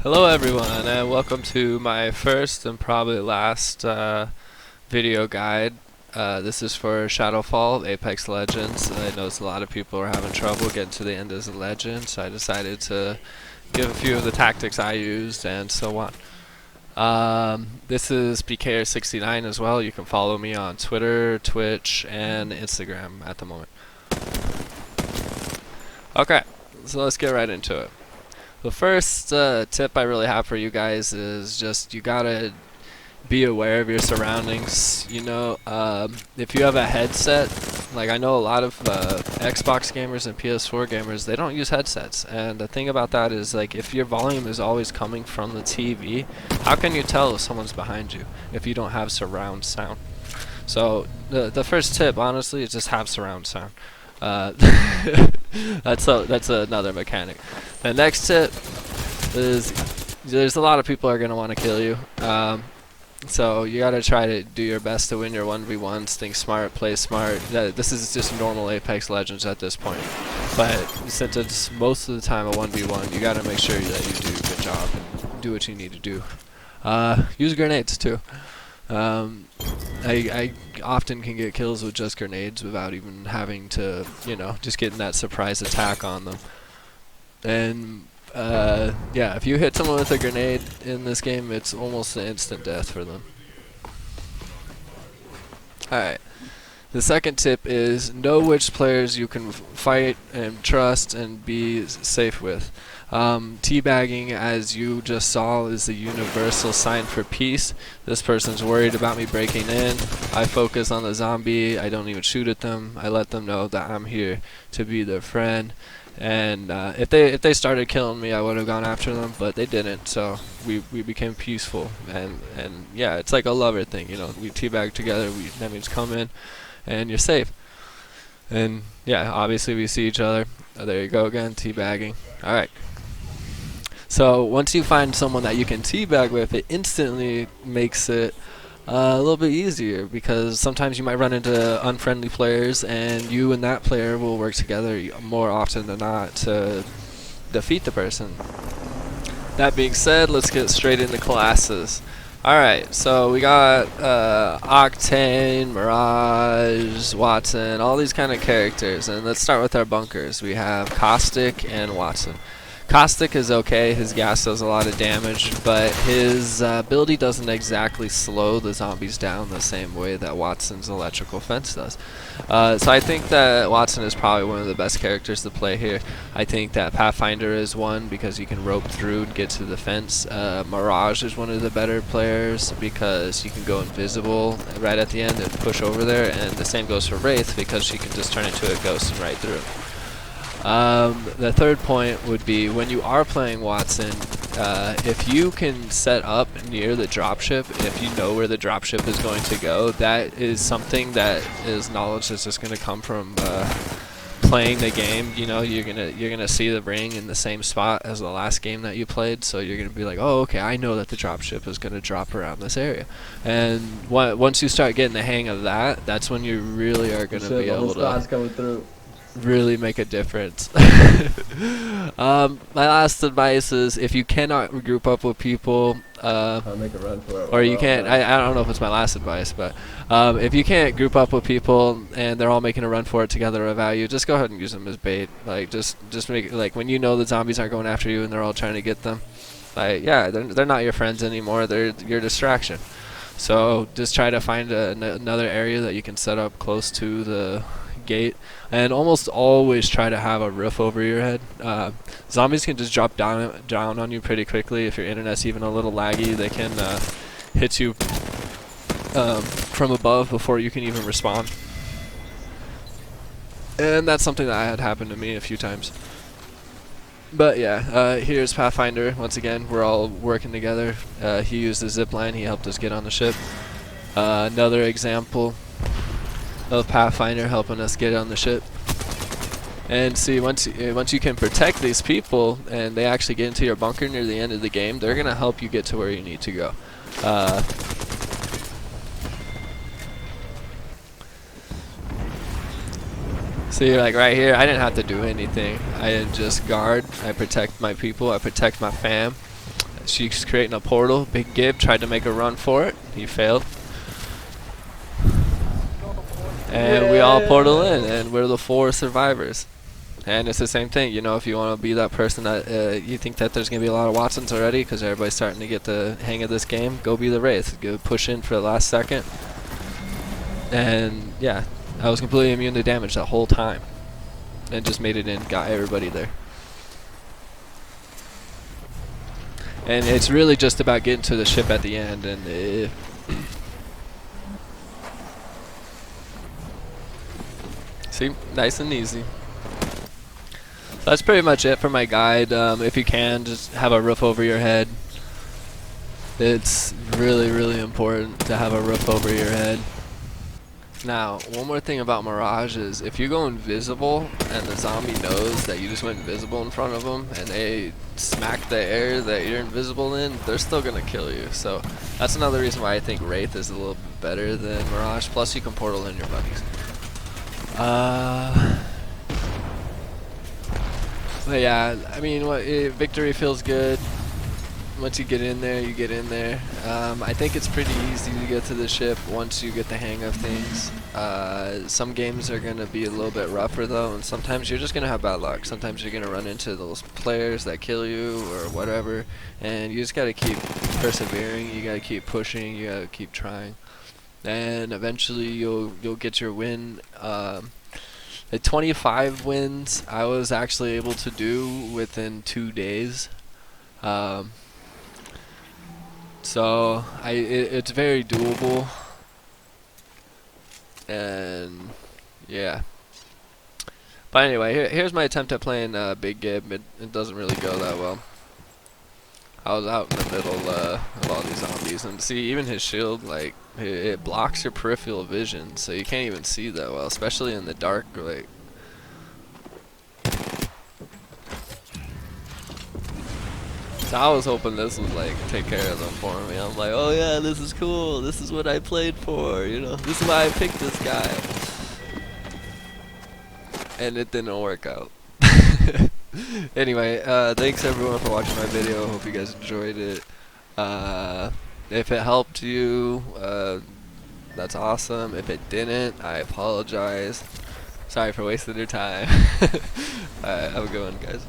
Hello everyone, and welcome to my first and probably last video guide. This is for Shadowfall, Apex Legends. I noticed a lot of people are having trouble getting to the end as a legend, so I decided to give a few of the tactics I used and so on. This is Pker6d9 as well. You can follow me on Twitter, Twitch, and Instagram at the moment. Okay, so let's get right into it. The first tip I really have for you guys is just you gotta be aware of your surroundings. You know, if you have a headset, like I know a lot of Xbox gamers and PS4 gamers, they don't use headsets. And the thing about that is, like, if your volume is always coming from the TV, how can you tell if someone's behind you if you don't have surround sound? So the first tip, honestly, is just have surround sound. That's another mechanic. The next tip is there's a lot of people are gonna want to kill you. So you gotta try to do your best to win your 1v1s. Think smart, play smart. This is just normal Apex Legends at this point. But since it's most of the time a 1v1, you gotta make sure that you do a good job and do what you need to do. Use grenades too. I often can get kills with just grenades without even having to, you know, just getting that surprise attack on them. And yeah, if you hit someone with a grenade in this game, it's almost an instant death for them. Alright. The second tip is know which players you can fight and trust and be safe with. Teabagging, as you just saw, is the universal sign for peace. This person's worried about me breaking in. I focus on the zombie. I don't even shoot at them. I let them know that I'm here to be their friend. And if they started killing me, I would have gone after them, but they didn't. So we became peaceful. And yeah, it's like a lover thing, you know. We teabag together. That means come in, and you're safe. And yeah, obviously we see each other. There you go again, teabagging. All right. So once you find someone that you can teabag with, it instantly makes it a little bit easier, because sometimes you might run into unfriendly players and you and that player will work together more often than not to defeat the person. That being said, let's get straight into classes. Alright, so we got Octane, Mirage, Watson, all these kind of characters, and let's start with our bunkers. We have Caustic and Watson. Caustic is okay, his gas does a lot of damage, but his ability doesn't exactly slow the zombies down the same way that Watson's electrical fence does. So I think that Watson is probably one of the best characters to play here. I think that Pathfinder is one because you can rope through and get to the fence. Mirage is one of the better players because you can go invisible right at the end and push over there, and the same goes for Wraith because she can just turn into a ghost and right through. The third point would be when you are playing Watson, if you can set up near the dropship, if you know where the dropship is going to go, that is something that is knowledge that's just going to come from playing the game. You know, you're gonna see the ring in the same spot as the last game that you played, so you're gonna be like, oh, okay, I know that the dropship is gonna drop around this area. And once you start getting the hang of that, that's when you really are gonna be able to really make a difference. My last advice is if you cannot group up with people, I'll make a run for it. or you can't, I don't know if it's my last advice, but if you can't group up with people and they're all making a run for it together without you, just go ahead and use them as bait. Like just make, like, when you know the zombies aren't going after you and they're all trying to get them, like, yeah, they're not your friends anymore, they're your distraction. So just try to find another area that you can set up close to the gate, and almost always try to have a roof over your head. Zombies can just drop down on you pretty quickly. If your internet's even a little laggy, they can hit you from above before you can even respawn. And that's something that had happened to me a few times. But yeah, here's Pathfinder. Once again, we're all working together. He used the zip line. He helped us get on the ship. Another example of Pathfinder helping us get on the ship. And see, once you can protect these people and they actually get into your bunker near the end of the game, they're gonna help you get to where you need to go. See, like right here, I didn't have to do anything. I didn't just guard. I protect my people. I protect my fam. She's creating a portal. Big Gib tried to make a run for it. He failed. And we all portal in, and we're the 4 survivors. And it's the same thing, you know, if you want to be that person that you think that there's going to be a lot of Watsons already because everybody's starting to get the hang of this game, go be the Wraith. Go push in for the last second. And yeah, I was completely immune to damage that whole time. And just made it in, got everybody there. And it's really just about getting to the ship at the end, and see, nice and easy. So that's pretty much it for my guide. If you can, just have a roof over your head. It's really, really important to have a roof over your head. Now, one more thing about Mirage is if you go invisible and the zombie knows that you just went invisible in front of them and they smack the air that you're invisible in, they're still going to kill you. So that's another reason why I think Wraith is a little bit better than Mirage. Plus you can portal in your buddies. But yeah, I mean, victory feels good. Once you get in there, you get in there. I think it's pretty easy to get to the ship once you get the hang of things. Some games are going to be a little bit rougher though, and sometimes you're just going to have bad luck. Sometimes you're going to run into those players that kill you or whatever, and you just got to keep persevering, you got to keep pushing, you got to keep trying. And eventually you'll get your win. The 25 wins I was actually able to do within 2 days. So it's very doable, and yeah. But anyway, here's my attempt at playing Big Gib. It doesn't really go that well. I was out in the middle of all these zombies, and see, even his shield, like, it blocks your peripheral vision, so you can't even see that well, especially in the dark. Like, so I was hoping this would like take care of them for me. I'm like, oh yeah, this is cool. This is what I played for. You know, this is why I picked this guy. And it didn't work out. Anyway, thanks everyone for watching my video. Hope you guys enjoyed it. If it helped you, that's awesome. If it didn't, I apologize. Sorry for wasting your time. Alright, have a good one, guys.